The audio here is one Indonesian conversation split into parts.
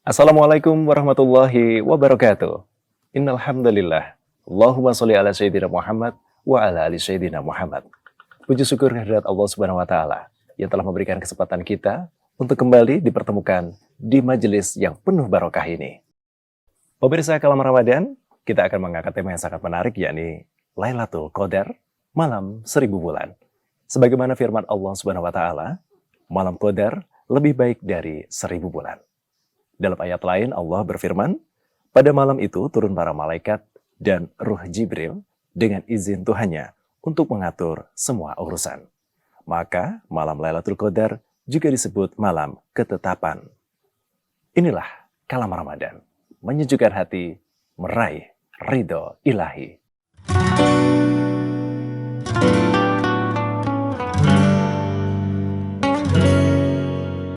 Assalamualaikum warahmatullahi wabarakatuh. Innal hamdalillah. Allahumma sholli ala sayyidina Muhammad wa ala ali sayyidina Muhammad. Puji syukur kehadirat Allah Subhanahu wa taala yang telah memberikan kesempatan kita untuk kembali dipertemukan di majelis yang penuh barokah ini. Pemirsa Kalam Ramadan, kita akan mengangkat tema yang sangat menarik, yakni Lailatul Qadar, malam 1000 bulan. Sebagaimana firman Allah Subhanahu wa taala, malam Qadar lebih baik dari 1000 bulan. Dalam ayat lain Allah berfirman, pada malam itu turun para malaikat dan ruh Jibril dengan izin Tuhannya untuk mengatur semua urusan. Maka malam Lailatul Qadar juga disebut malam ketetapan. Inilah Kalam Ramadan, menyejukkan hati, meraih ridho ilahi.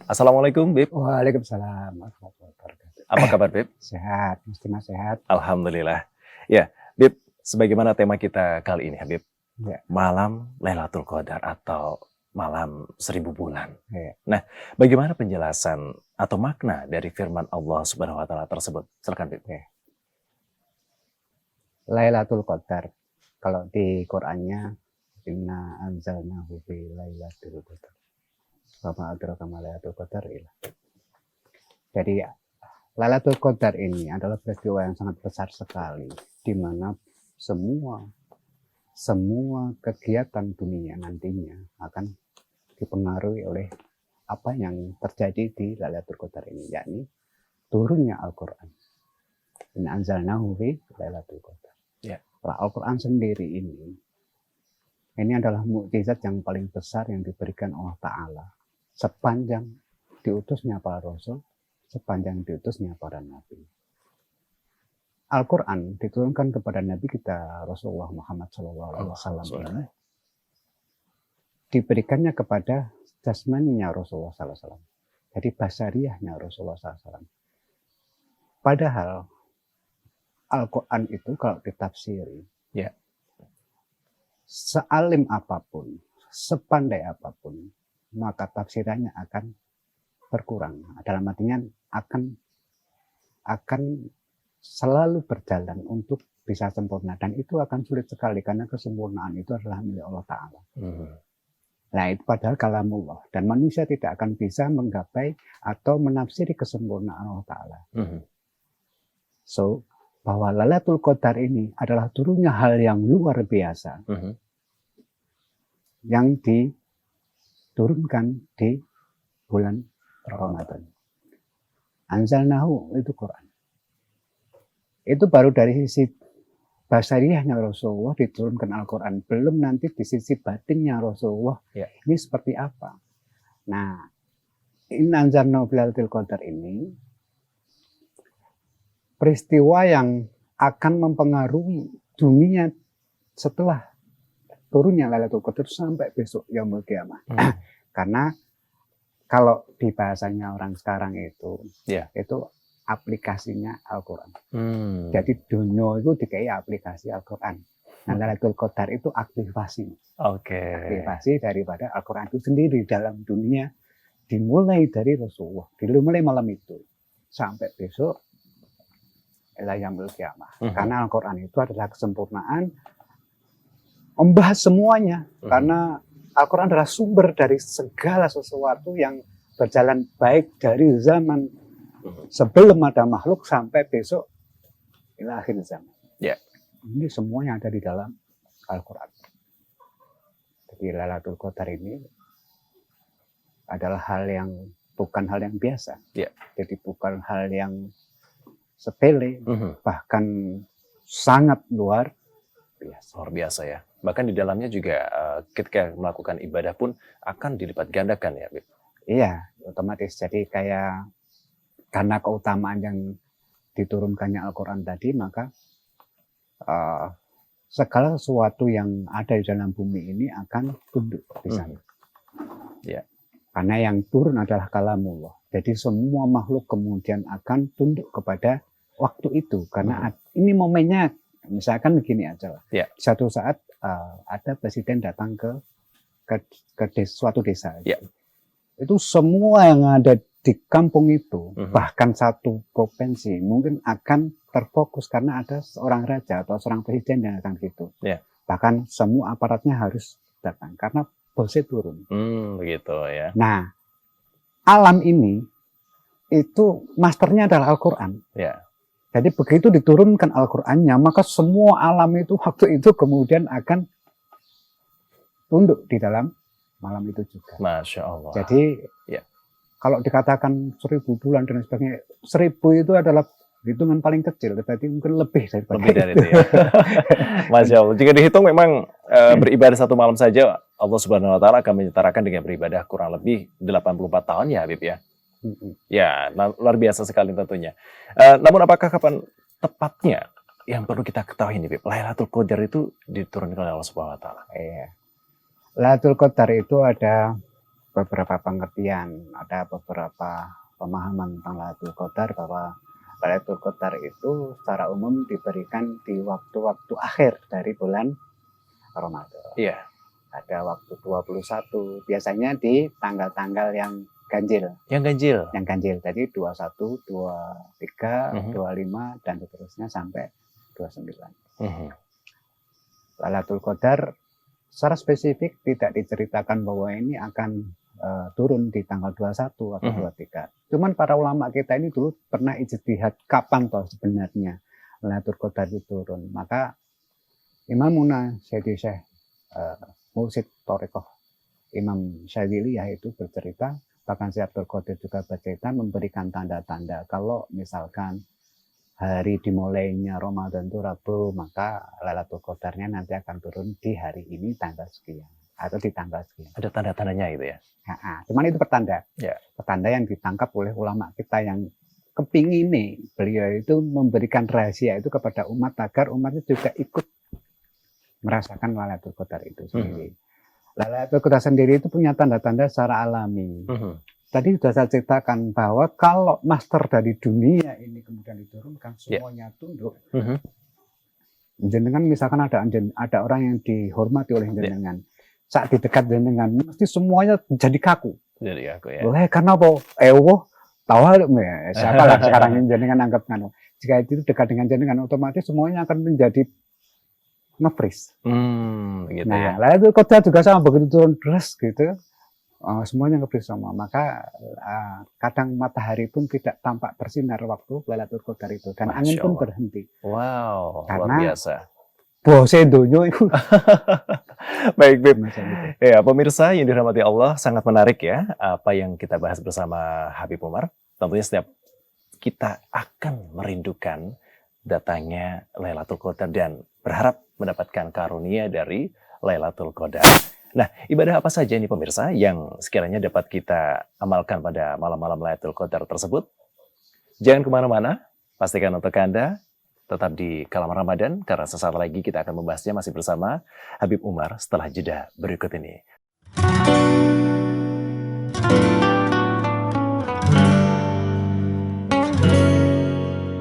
Assalamualaikum, Bib. Waalaikumsalam warahmatullahi wabarakatuh. Apa kabar, Bib? Sehat, mesti mas sehat. Alhamdulillah. Ya, Bib, sebagaimana tema kita kali ini, Habib, Ya. malam Lailatul Qadar atau malam 1000 bulan. Ya. Nah, bagaimana penjelasan atau makna dari firman Allah Subhanahu wa taala tersebut? Silakan, Bib. Ya. Lailatul Qadar. Kalau di Qur'annya, inna anzalnahu fi lailatul qadar. Wa adraka ma lailatul qadar ilah. Jadi Lailatul Qadar ini adalah peristiwa yang sangat besar sekali, di mana semua kegiatan dunia nantinya akan dipengaruhi oleh apa yang terjadi di Lailatul Qadar ini, yakni turunnya Al-Quran. Inna anzalnahu fi lailatul qadar. Ya. Al-Quran sendiri ini adalah mukjizat yang paling besar yang diberikan Allah Ta'ala sepanjang diutusnya para rasul, sepanjang diutusnya para nabi. Al-Quran diturunkan kepada Nabi kita Rasulullah Muhammad SAW. Diberikannya kepada jasmaninya Rasulullah SAW. Jadi basariyahnya Rasulullah SAW. Padahal Al-Quran itu kalau ditafsiri, Ya. sealim apapun, sepandai apapun, maka tafsirannya akan berkurang. Dalam artinya akan selalu berjalan untuk bisa sempurna, dan itu akan sulit sekali karena kesempurnaan itu adalah milik Allah Ta'ala. Nah, itu padahal kalamullah, dan manusia tidak akan bisa menggapai atau menafsiri kesempurnaan Allah Ta'ala. So, bahwa Lailatul Qadar ini adalah turunnya hal yang luar biasa yang diturunkan di bulan Ramadan. Anzalnahu itu Quran. Itu baru dari sisi basariyahnya Rasulullah diturunkan Al-Quran. Belum nanti di sisi batinnya Rasulullah. Ya. Ini seperti apa? Nah, Inna anzalnahu fi lailatul qadar ini peristiwa yang akan mempengaruhi dunia setelah turunnya Lailatul Qadar sampai besok yaumul qiyamah. Karena kalau di bahasanya orang sekarang itu, itu aplikasinya Al-Quran. Jadi dunia itu dikai aplikasi Al-Quran. Nah, Lailatul Qadar itu aktivasi. Aktivasi daripada Al-Quran itu sendiri dalam dunia, dimulai dari Rasulullah, dimulai malam itu sampai besok yaumul qiyamah. Karena Al-Quran itu adalah kesempurnaan, membahas semuanya. Karena Al-Quran adalah sumber dari segala sesuatu yang berjalan baik dari zaman sebelum ada makhluk sampai besok ila akhir zaman. Ya. Ini semuanya ada di dalam Al-Quran. Jadi Lailatul Qadar ini adalah bukan hal yang biasa. Ya. Jadi bukan hal yang sepele, bahkan sangat luar biasa. Luar biasa ya. Bahkan di dalamnya juga ketika melakukan ibadah pun akan dilipat gandakan ya, Bib? Iya, otomatis. Jadi karena keutamaan yang diturunkannya Al-Quran tadi, maka segala sesuatu yang ada di dalam bumi ini akan tunduk di sana. Ya. Karena yang turun adalah kalamullah. Jadi semua makhluk kemudian akan tunduk kepada waktu itu. Karena ini momennya, misalkan begini aja lah. Ya. Suatu saat ada presiden datang ke suatu desa. Ya. Itu semua yang ada di kampung itu, Mhm. bahkan satu provinsi, mungkin akan terfokus karena ada seorang raja atau seorang presiden yang akan gitu. Ya. Bahkan semua aparatnya harus datang karena bosnya turun. Begitu ya. Nah, alam ini itu masternya adalah Al-Quran. Ya. Jadi begitu diturunkan Al-Qurannya, maka semua alam itu waktu itu kemudian akan tunduk di dalam malam itu juga. Masya Allah. Jadi Ya. kalau dikatakan 1000 bulan dan sebagainya, 1000 itu adalah hitungan paling kecil, berarti mungkin lebih daripada Lebih dari itu ya. Masya Allah. Jika dihitung memang beribadah satu malam saja, Allah Subhanahu Wa Taala akan menyetarakan dengan beribadah kurang lebih 84 tahun ya Habib ya. Ya, luar biasa sekali tentunya. Namun apakah kapan tepatnya yang perlu kita ketahui nih, Bib? Lailatul Qadar itu diturunkan oleh Allah Subhanahu Wa Taala. Iya. Lailatul Qadar itu ada beberapa pengertian, ada beberapa pemahaman tentang Lailatul Qadar, bahwa Lailatul Qadar itu secara umum diberikan di waktu-waktu akhir dari bulan Ramadan. Iya. Ada waktu 21, biasanya di tanggal-tanggal yang ganjil. Yang ganjil. Yang ganjil, jadi 21, 23, Mhm. 25, dan seterusnya sampai 29. Mhm. Lailatul Qadar secara spesifik tidak diceritakan bahwa ini akan turun di tanggal 21 atau 23. Cuman para ulama kita ini dulu pernah ijtihad kapan toh sebenarnya Lailatul Qadar itu turun. Maka Imamuna Syekh Mursyid Thariqah Imam Syadzili yaitu bercerita, bahkan Syekh Abdul Qadir juga bercerita, memberikan tanda-tanda kalau misalkan hari dimulainya Ramadan itu Rabu, maka Lailatul Qadarnya nanti akan turun di hari ini tanggal sekian atau di tanggal sekian. Ada tanda-tandanya itu ya. Cuman itu pertanda. Ya. Pertanda yang ditangkap oleh ulama kita yang kepingin nih, beliau itu memberikan rahasia itu kepada umat agar umatnya juga ikut merasakan Lailatul Qadar itu sendiri. Lailatul Qadar sendiri itu punya tanda-tanda secara alami. Tadi sudah saya ceritakan bahwa kalau master dari dunia ini kemudian diturunkan, semuanya tunduk. Jenengan misalkan ada orang yang dihormati oleh jenengan, saat di dekat jenengan mesti semuanya jadi kaku. Jadi aku ya. Oleh karena apa? Tahu siapa lah sekarang ini jenengan anggap nganu. Jika itu dekat dengan jenengan, otomatis semuanya akan menjadi nge-freeze. Gitu Nah, ya. Lailatul Qadar juga sama, begitu turun dress gitu, semuanya nge-freeze sama. Maka kadang matahari pun tidak tampak bersinar waktu Lailatul Qadar itu, dan Masya angin pun Allah. berhenti. Wow, Karena luar biasa. Bose donya itu. Baik, Bib. Macam itu. Ya, pemirsa yang dirahmati Allah, sangat menarik ya apa yang kita bahas bersama Habib Umar. Tentunya setiap kita akan merindukan datangnya Lailatul Qadar dan berharap mendapatkan karunia dari Lailatul Qadar. Nah, ibadah apa saja nih pemirsa yang sekiranya dapat kita amalkan pada malam-malam Lailatul Qadar tersebut? Jangan kemana-mana, pastikan untuk Anda tetap di Kalam Ramadan, karena sesaat lagi kita akan membahasnya masih bersama Habib Umar setelah jeda berikut ini.